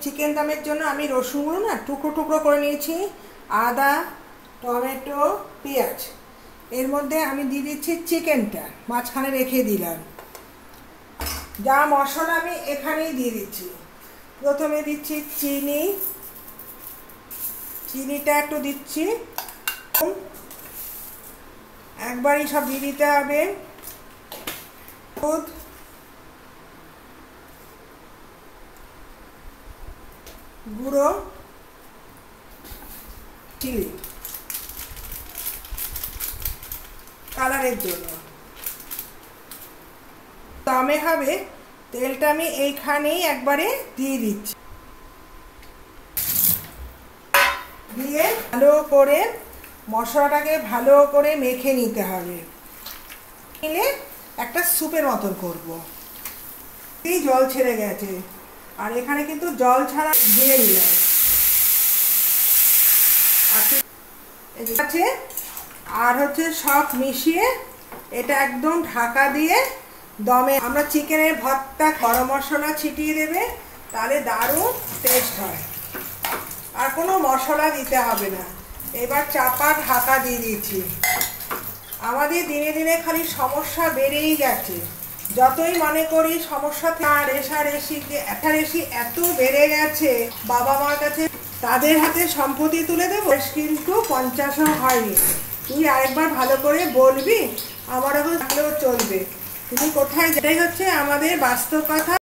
Chicken দমের জন্য আমি রসুনগুলো না টুকরো টুকরো করে নিয়েছি, আদা, টমেটো, পেঁয়াজ। এর মধ্যে আমি দিয়ে দিচ্ছি চিকেনটা, মাঝখানে রেখে দিলাম। যা মশলা আমি এখানেই দিয়ে দিচ্ছি। প্রথমে দিচ্ছি চিনিটা একটু দিচ্ছি, একবারই সব দিয়ে দিতে হবে। দুধ, গুঁড়ো চিলি কালারের জন্য। দমে হবে তেলটা আমি এইখানেই একবারে দিয়ে দিচ্ছি, দিয়ে ভালো করে মশলাটাকে ভালো করে মেখে নিতে হবে। নিলে একটা স্যুপের মতন করব। এই জল ছেড়ে গেছে, আর এখানে কিন্তু জল ছাড়া দিয়ে নিলাম আছে। আর হচ্ছে সব মিশিয়ে এটা একদম ঢাকা দিয়ে দমে। আমরা চিকেনের ভর্তা গরম মশলা ছিটিয়ে দেবে, তাহলে দারুণ টেস্ট হয়। আর কোনো মশলা দিতে হবে না। এবার চাপা ঢাকা দিয়ে দিয়েছি। আমাদের দিনে দিনে খালি সমস্যা বেড়েই যাচ্ছে। যতই মনে করি সমস্যা রেশারেশি এত বেড়ে গেছে, বাবা মার কাছে তাদের হাতে সম্পত্তি তুলে দেবো, কিন্তু 50ও হয়নি। তুই আরেকবার ভালো করে বলবি, আমার এখন থাকলেও চলবে। তুমি কোথায়, যেটাই হচ্ছে আমাদের বাস্তব কথা।